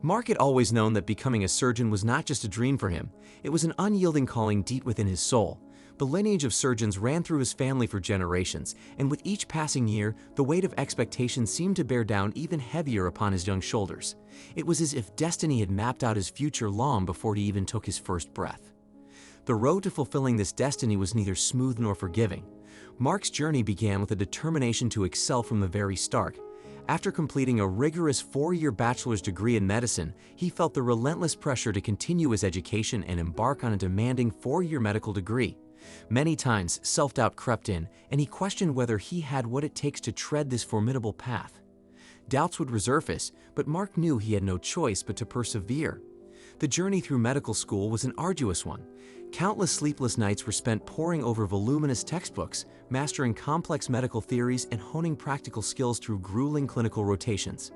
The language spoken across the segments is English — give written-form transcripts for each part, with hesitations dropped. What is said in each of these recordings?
Mark had always known that becoming a surgeon was not just a dream for him, it was an unyielding calling deep within his soul. The lineage of surgeons ran through his family for generations, and with each passing year, the weight of expectation seemed to bear down even heavier upon his young shoulders. It was as if destiny had mapped out his future long before he even took his first breath. The road to fulfilling this destiny was neither smooth nor forgiving. Mark's journey began with a determination to excel from the very start. After completing a rigorous 4-year bachelor's degree in medicine, he felt the relentless pressure to continue his education and embark on a demanding 4-year medical degree. Many times, self-doubt crept in, and he questioned whether he had what it takes to tread this formidable path. Doubts would resurface, but Mark knew he had no choice but to persevere. The journey through medical school was an arduous one. Countless sleepless nights were spent poring over voluminous textbooks, mastering complex medical theories and honing practical skills through grueling clinical rotations.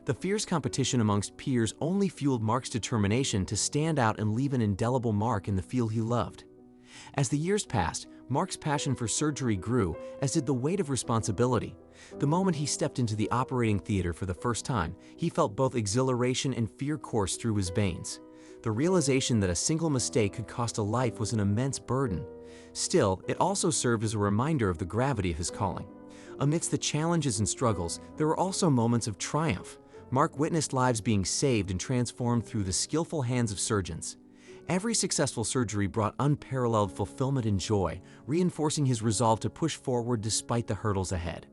The fierce competition amongst peers only fueled Mark's determination to stand out and leave an indelible mark in the field he loved. As the years passed, Mark's passion for surgery grew, as did the weight of responsibility. The moment he stepped into the operating theater for the first time, he felt both exhilaration and fear course through his veins. The realization that a single mistake could cost a life was an immense burden. Still, it also served as a reminder of the gravity of his calling. Amidst the challenges and struggles, there were also moments of triumph. Mark witnessed lives being saved and transformed through the skillful hands of surgeons. Every successful surgery brought unparalleled fulfillment and joy, reinforcing his resolve to push forward despite the hurdles ahead.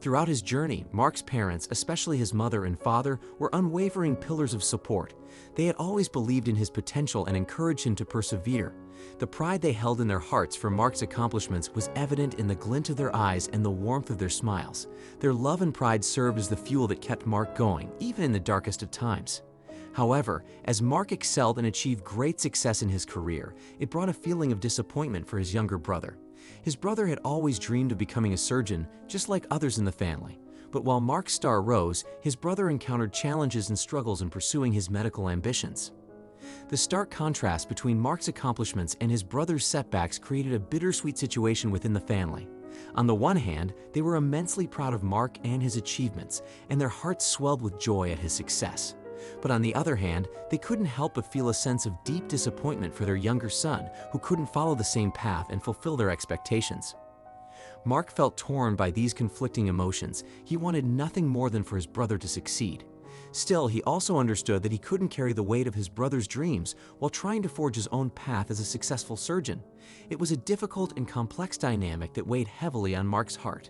Throughout his journey, Mark's parents, especially his mother and father, were unwavering pillars of support. They had always believed in his potential and encouraged him to persevere. The pride they held in their hearts for Mark's accomplishments was evident in the glint of their eyes and the warmth of their smiles. Their love and pride served as the fuel that kept Mark going, even in the darkest of times. However, as Mark excelled and achieved great success in his career, it brought a feeling of disappointment for his younger brother. His brother had always dreamed of becoming a surgeon, just like others in the family. But while Mark's star rose, his brother encountered challenges and struggles in pursuing his medical ambitions. The stark contrast between Mark's accomplishments and his brother's setbacks created a bittersweet situation within the family. On the one hand, they were immensely proud of Mark and his achievements, and their hearts swelled with joy at his success. But on the other hand, they couldn't help but feel a sense of deep disappointment for their younger son, who couldn't follow the same path and fulfill their expectations. Mark felt torn by these conflicting emotions. He wanted nothing more than for his brother to succeed. Still, he also understood that he couldn't carry the weight of his brother's dreams while trying to forge his own path as a successful surgeon. It was a difficult and complex dynamic that weighed heavily on Mark's heart.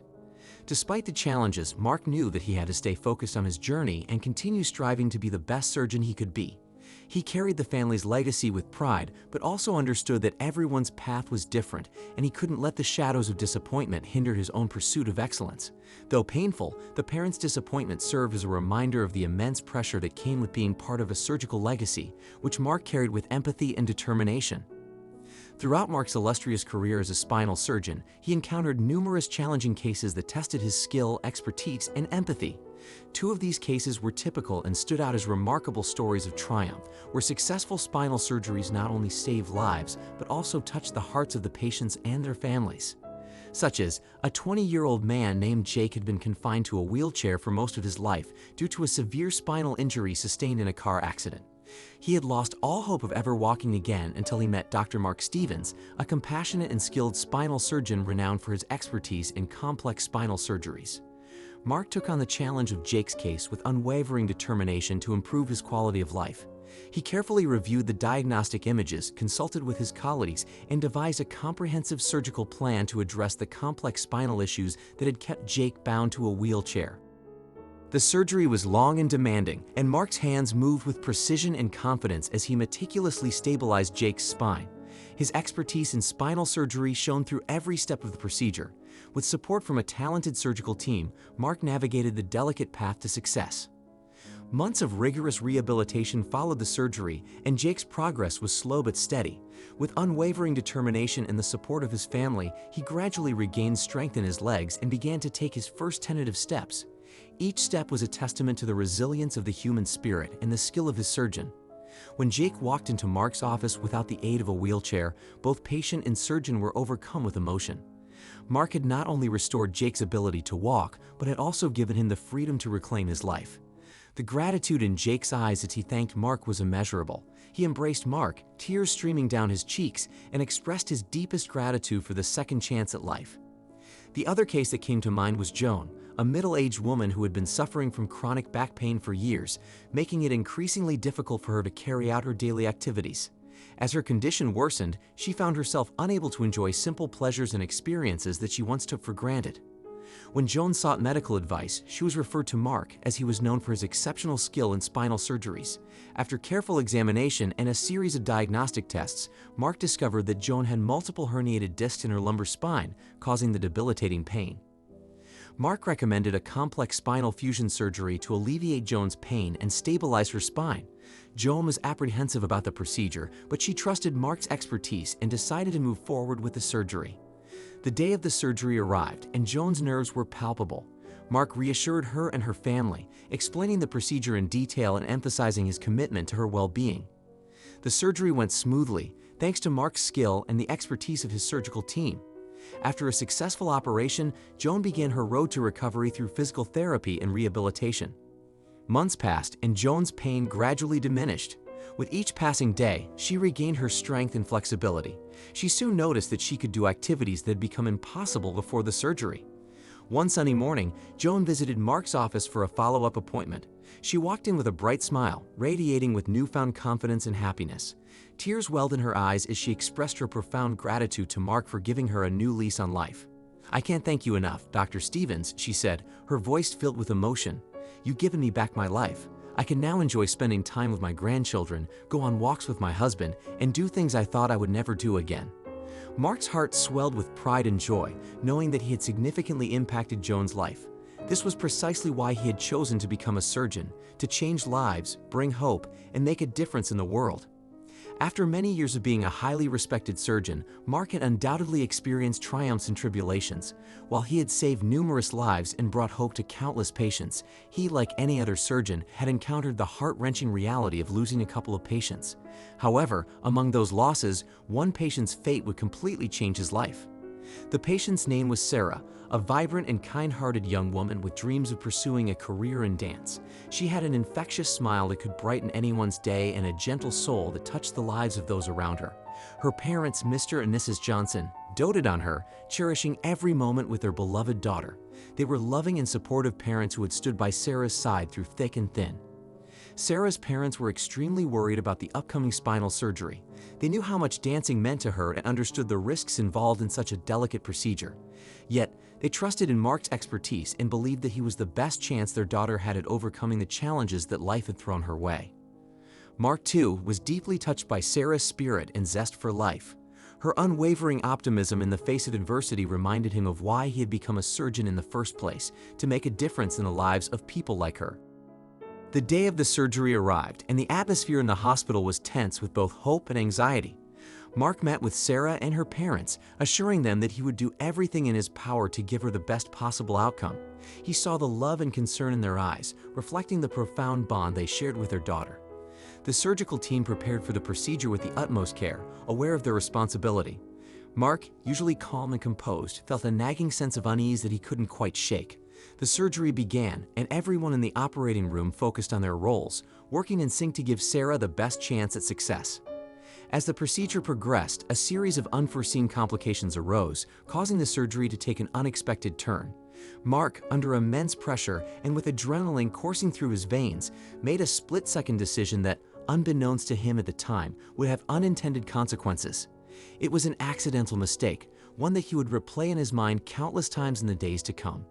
Despite the challenges, Mark knew that he had to stay focused on his journey and continue striving to be the best surgeon he could be. He carried the family's legacy with pride, but also understood that everyone's path was different, and he couldn't let the shadows of disappointment hinder his own pursuit of excellence. Though painful, the parents' disappointment served as a reminder of the immense pressure that came with being part of a surgical legacy, which Mark carried with empathy and determination. Throughout Mark's illustrious career as a spinal surgeon, he encountered numerous challenging cases that tested his skill, expertise, and empathy. 2 of these cases were typical and stood out as remarkable stories of triumph, where successful spinal surgeries not only saved lives, but also touched the hearts of the patients and their families. Such as, a 20-year-old man named Jake had been confined to a wheelchair for most of his life due to a severe spinal injury sustained in a car accident. He had lost all hope of ever walking again until he met Dr. Mark Stevens, a compassionate and skilled spinal surgeon renowned for his expertise in complex spinal surgeries. Mark took on the challenge of Jake's case with unwavering determination to improve his quality of life. He carefully reviewed the diagnostic images, consulted with his colleagues, and devised a comprehensive surgical plan to address the complex spinal issues that had kept Jake bound to a wheelchair. The surgery was long and demanding, and Mark's hands moved with precision and confidence as he meticulously stabilized Jake's spine. His expertise in spinal surgery shone through every step of the procedure. With support from a talented surgical team, Mark navigated the delicate path to success. Months of rigorous rehabilitation followed the surgery, and Jake's progress was slow but steady. With unwavering determination and the support of his family, he gradually regained strength in his legs and began to take his first tentative steps. Each step was a testament to the resilience of the human spirit and the skill of his surgeon. When Jake walked into Mark's office without the aid of a wheelchair, both patient and surgeon were overcome with emotion. Mark had not only restored Jake's ability to walk, but had also given him the freedom to reclaim his life. The gratitude in Jake's eyes as he thanked Mark was immeasurable. He embraced Mark, tears streaming down his cheeks, and expressed his deepest gratitude for the second chance at life. The other case that came to mind was Joan, a middle-aged woman who had been suffering from chronic back pain for years, making it increasingly difficult for her to carry out her daily activities. As her condition worsened, she found herself unable to enjoy simple pleasures and experiences that she once took for granted. When Joan sought medical advice, she was referred to Mark, as he was known for his exceptional skill in spinal surgeries. After careful examination and a series of diagnostic tests, Mark discovered that Joan had multiple herniated discs in her lumbar spine, causing the debilitating pain. Mark recommended a complex spinal fusion surgery to alleviate Joan's pain and stabilize her spine. Joan was apprehensive about the procedure, but she trusted Mark's expertise and decided to move forward with the surgery. The day of the surgery arrived, and Joan's nerves were palpable. Mark reassured her and her family, explaining the procedure in detail and emphasizing his commitment to her well-being. The surgery went smoothly, thanks to Mark's skill and the expertise of his surgical team. After a successful operation, Joan began her road to recovery through physical therapy and rehabilitation. Months passed, and Joan's pain gradually diminished. With each passing day, she regained her strength and flexibility. She soon noticed that she could do activities that had become impossible before the surgery. One sunny morning, Joan visited Mark's office for a follow-up appointment. She walked in with a bright smile, radiating with newfound confidence and happiness. Tears welled in her eyes as she expressed her profound gratitude to Mark for giving her a new lease on life. "I can't thank you enough, Dr. Stevens," she said, her voice filled with emotion. "You've given me back my life. I can now enjoy spending time with my grandchildren, go on walks with my husband, and do things I thought I would never do again." Mark's heart swelled with pride and joy, knowing that he had significantly impacted Joan's life. This was precisely why he had chosen to become a surgeon, to change lives, bring hope, and make a difference in the world. After many years of being a highly respected surgeon, Mark had undoubtedly experienced triumphs and tribulations. While he had saved numerous lives and brought hope to countless patients, he, like any other surgeon, had encountered the heart-wrenching reality of losing a couple of patients. However, among those losses, one patient's fate would completely change his life. The patient's name was Sarah, a vibrant and kind-hearted young woman with dreams of pursuing a career in dance. She had an infectious smile that could brighten anyone's day and a gentle soul that touched the lives of those around her. Her parents, Mr. and Mrs. Johnson, doted on her, cherishing every moment with their beloved daughter. They were loving and supportive parents who had stood by Sarah's side through thick and thin. Sarah's parents were extremely worried about the upcoming spinal surgery. They knew how much dancing meant to her and understood the risks involved in such a delicate procedure. Yet, they trusted in Mark's expertise and believed that he was the best chance their daughter had at overcoming the challenges that life had thrown her way. Mark, too, was deeply touched by Sarah's spirit and zest for life. Her unwavering optimism in the face of adversity reminded him of why he had become a surgeon in the first place, to make a difference in the lives of people like her. The day of the surgery arrived, and the atmosphere in the hospital was tense with both hope and anxiety. Mark met with Sarah and her parents, assuring them that he would do everything in his power to give her the best possible outcome. He saw the love and concern in their eyes, reflecting the profound bond they shared with their daughter. The surgical team prepared for the procedure with the utmost care, aware of their responsibility. Mark, usually calm and composed, felt a nagging sense of unease that he couldn't quite shake. The surgery began, and everyone in the operating room focused on their roles, working in sync to give Sarah the best chance at success. As the procedure progressed, a series of unforeseen complications arose, causing the surgery to take an unexpected turn. Mark, under immense pressure and with adrenaline coursing through his veins, made a split-second decision that, unbeknownst to him at the time, would have unintended consequences. It was an accidental mistake, one that he would replay in his mind countless times in the days to come.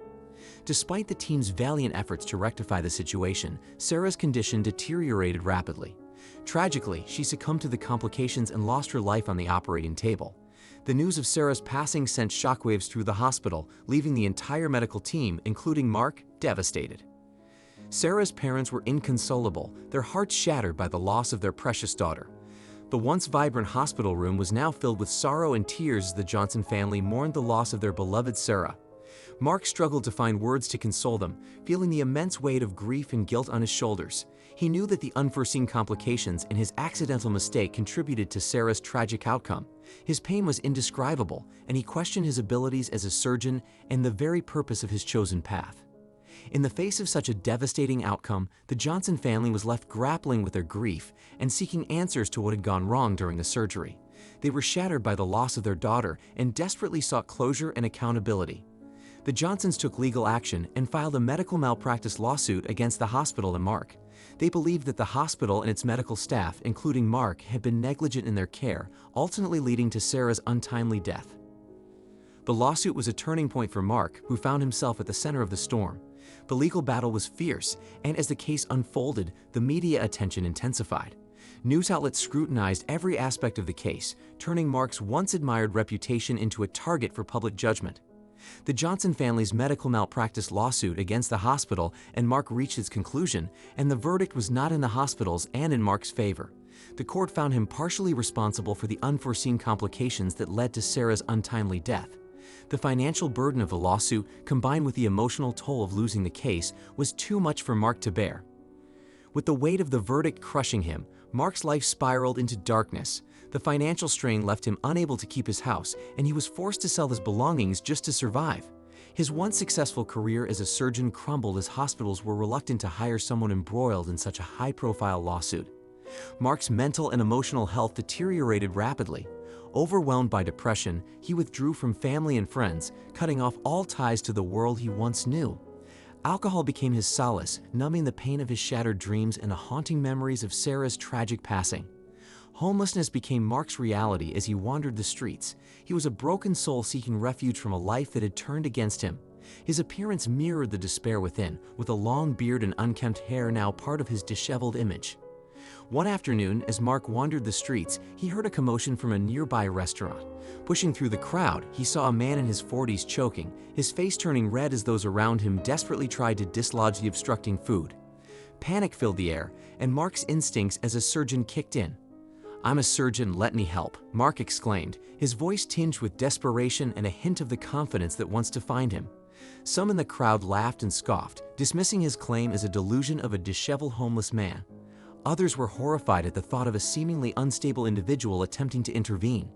Despite the team's valiant efforts to rectify the situation, Sarah's condition deteriorated rapidly. Tragically, she succumbed to the complications and lost her life on the operating table. The news of Sarah's passing sent shockwaves through the hospital, leaving the entire medical team, including Mark, devastated. Sarah's parents were inconsolable, their hearts shattered by the loss of their precious daughter. The once vibrant hospital room was now filled with sorrow and tears as the Johnson family mourned the loss of their beloved Sarah. Mark struggled to find words to console them, feeling the immense weight of grief and guilt on his shoulders. He knew that the unforeseen complications and his accidental mistake contributed to Sarah's tragic outcome. His pain was indescribable, and he questioned his abilities as a surgeon and the very purpose of his chosen path. In the face of such a devastating outcome, the Johnson family was left grappling with their grief and seeking answers to what had gone wrong during the surgery. They were shattered by the loss of their daughter and desperately sought closure and accountability. The Johnsons took legal action and filed a medical malpractice lawsuit against the hospital and Mark. They believed that the hospital and its medical staff, including Mark, had been negligent in their care, ultimately leading to Sarah's untimely death. The lawsuit was a turning point for Mark, who found himself at the center of the storm. The legal battle was fierce, and as the case unfolded, the media attention intensified. News outlets scrutinized every aspect of the case, turning Mark's once-admired reputation into a target for public judgment. The Johnson family's medical malpractice lawsuit against the hospital and Mark reached its conclusion, and the verdict was not in the hospital's and in Mark's favor. The court found him partially responsible for the unforeseen complications that led to Sarah's untimely death. The financial burden of the lawsuit, combined with the emotional toll of losing the case, was too much for Mark to bear. With the weight of the verdict crushing him, Mark's life spiraled into darkness. The financial strain left him unable to keep his house, and he was forced to sell his belongings just to survive. His once successful career as a surgeon crumbled as hospitals were reluctant to hire someone embroiled in such a high-profile lawsuit. Mark's mental and emotional health deteriorated rapidly. Overwhelmed by depression, he withdrew from family and friends, cutting off all ties to the world he once knew. Alcohol became his solace, numbing the pain of his shattered dreams and the haunting memories of Sarah's tragic passing. Homelessness became Mark's reality as he wandered the streets. He was a broken soul seeking refuge from a life that had turned against him. His appearance mirrored the despair within, with a long beard and unkempt hair now part of his disheveled image. One afternoon, as Mark wandered the streets, he heard a commotion from a nearby restaurant. Pushing through the crowd, he saw a man in his 40s choking, his face turning red as those around him desperately tried to dislodge the obstructing food. Panic filled the air, and Mark's instincts as a surgeon kicked in. "I'm a surgeon, let me help," Mark exclaimed, his voice tinged with desperation and a hint of the confidence that once defined him. Some in the crowd laughed and scoffed, dismissing his claim as a delusion of a disheveled homeless man. Others were horrified at the thought of a seemingly unstable individual attempting to intervene.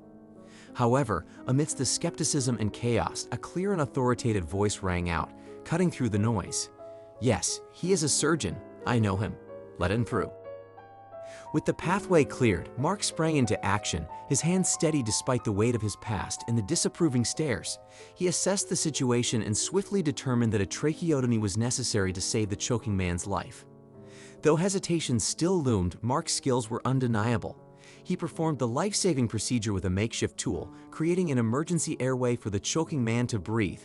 However, amidst the skepticism and chaos, a clear and authoritative voice rang out, cutting through the noise. "Yes, he is a surgeon. I know him. Let him through." With the pathway cleared, Mark sprang into action, his hands steady despite the weight of his past and the disapproving stares. He assessed the situation and swiftly determined that a tracheotomy was necessary to save the choking man's life. Though hesitation still loomed, Mark's skills were undeniable. He performed the life-saving procedure with a makeshift tool, creating an emergency airway for the choking man to breathe.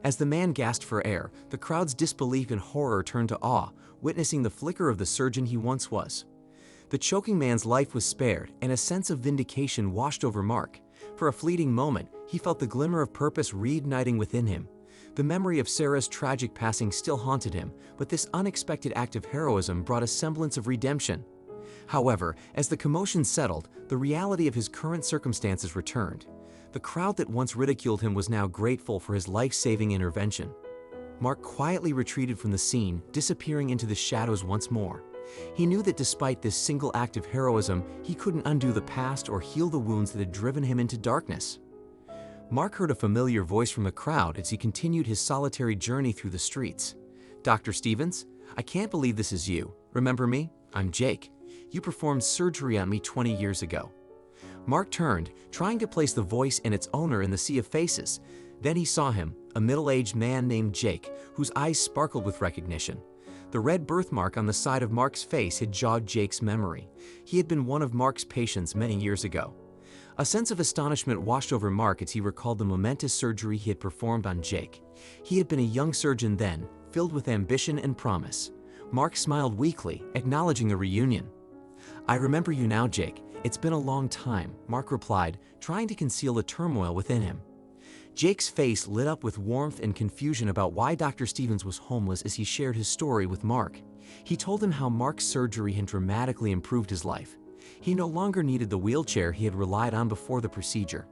As the man gasped for air, the crowd's disbelief and horror turned to awe, witnessing the flicker of the surgeon he once was. The choking man's life was spared, and a sense of vindication washed over Mark. For a fleeting moment, he felt the glimmer of purpose reigniting within him. The memory of Sarah's tragic passing still haunted him, but this unexpected act of heroism brought a semblance of redemption. However, as the commotion settled, the reality of his current circumstances returned. The crowd that once ridiculed him was now grateful for his life-saving intervention. Mark quietly retreated from the scene, disappearing into the shadows once more. He knew that despite this single act of heroism, he couldn't undo the past or heal the wounds that had driven him into darkness. Mark heard a familiar voice from the crowd as he continued his solitary journey through the streets. "Dr. Stevens, I can't believe this is you. Remember me? I'm Jake. You performed surgery on me 20 years ago." Mark turned, trying to place the voice and its owner in the sea of faces. Then he saw him, a middle-aged man named Jake, whose eyes sparkled with recognition. The red birthmark on the side of Mark's face had jogged Jake's memory. He had been one of Mark's patients many years ago. A sense of astonishment washed over Mark as he recalled the momentous surgery he had performed on Jake. He had been a young surgeon then, filled with ambition and promise. Mark smiled weakly, acknowledging the reunion. "I remember you now, Jake. It's been a long time," Mark replied, trying to conceal the turmoil within him. Jake's face lit up with warmth and confusion about why Dr. Stevens was homeless as he shared his story with Mark. He told him how Mark's surgery had dramatically improved his life. He no longer needed the wheelchair he had relied on before the procedure.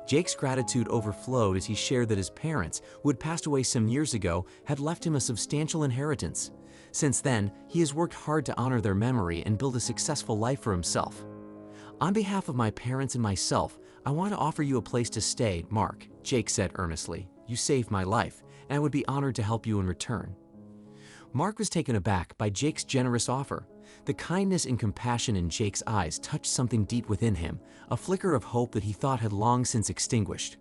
Jake's gratitude overflowed as he shared that his parents, who had passed away some years ago, had left him a substantial inheritance. Since then, he has worked hard to honor their memory and build a successful life for himself. "On behalf of my parents and myself, I want to offer you a place to stay, Mark," Jake said earnestly. "You saved my life, and I would be honored to help you in return." Mark was taken aback by Jake's generous offer. The kindness and compassion in Jake's eyes touched something deep within him, a flicker of hope that he thought had long since extinguished.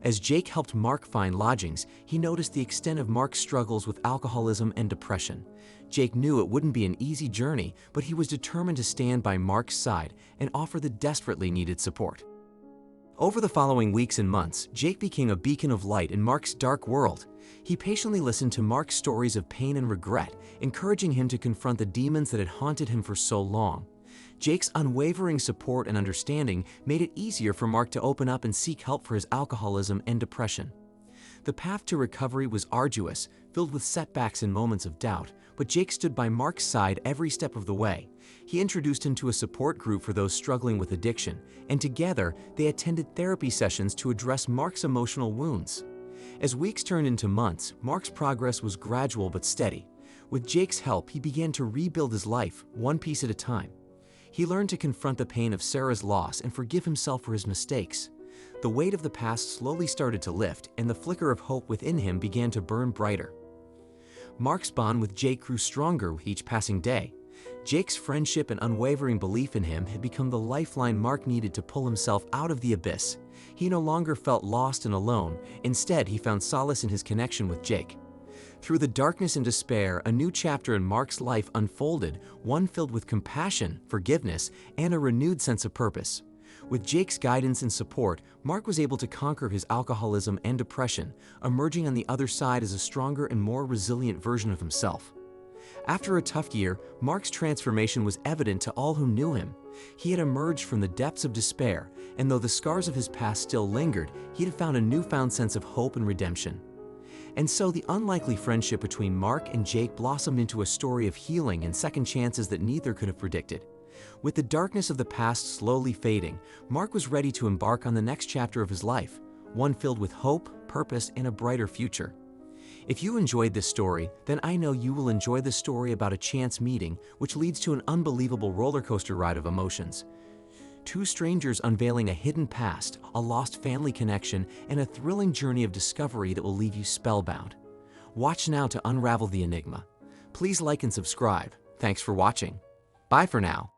As Jake helped Mark find lodgings, he noticed the extent of Mark's struggles with alcoholism and depression. Jake knew it wouldn't be an easy journey, but he was determined to stand by Mark's side and offer the desperately needed support. Over the following weeks and months, Jake became a beacon of light in Mark's dark world. He patiently listened to Mark's stories of pain and regret, encouraging him to confront the demons that had haunted him for so long. Jake's unwavering support and understanding made it easier for Mark to open up and seek help for his alcoholism and depression. The path to recovery was arduous, filled with setbacks and moments of doubt, but Jake stood by Mark's side every step of the way. He introduced him to a support group for those struggling with addiction, and together they attended therapy sessions to address Mark's emotional wounds. As weeks turned into months, Mark's progress was gradual but steady. With Jake's help, he began to rebuild his life, one piece at a time. He learned to confront the pain of Sarah's loss and forgive himself for his mistakes. The weight of the past slowly started to lift, and the flicker of hope within him began to burn brighter. Mark's bond with Jake grew stronger with each passing day. Jake's friendship and unwavering belief in him had become the lifeline Mark needed to pull himself out of the abyss. He no longer felt lost and alone. Instead, he found solace in his connection with Jake. Through the darkness and despair, a new chapter in Mark's life unfolded, one filled with compassion, forgiveness, and a renewed sense of purpose. With Jake's guidance and support, Mark was able to conquer his alcoholism and depression, emerging on the other side as a stronger and more resilient version of himself. After a tough year, Mark's transformation was evident to all who knew him. He had emerged from the depths of despair, and though the scars of his past still lingered, he had found a newfound sense of hope and redemption. And so the unlikely friendship between Mark and Jake blossomed into a story of healing and second chances that neither could have predicted. With the darkness of the past slowly fading, Mark was ready to embark on the next chapter of his life, one filled with hope, purpose, and a brighter future. If you enjoyed this story, then I know you will enjoy the story about a chance meeting which leads to an unbelievable roller coaster ride of emotions. Two strangers unveiling a hidden past, a lost family connection, and a thrilling journey of discovery that will leave you spellbound. Watch now to unravel the enigma. Please like and subscribe. Thanks for watching. Bye for now.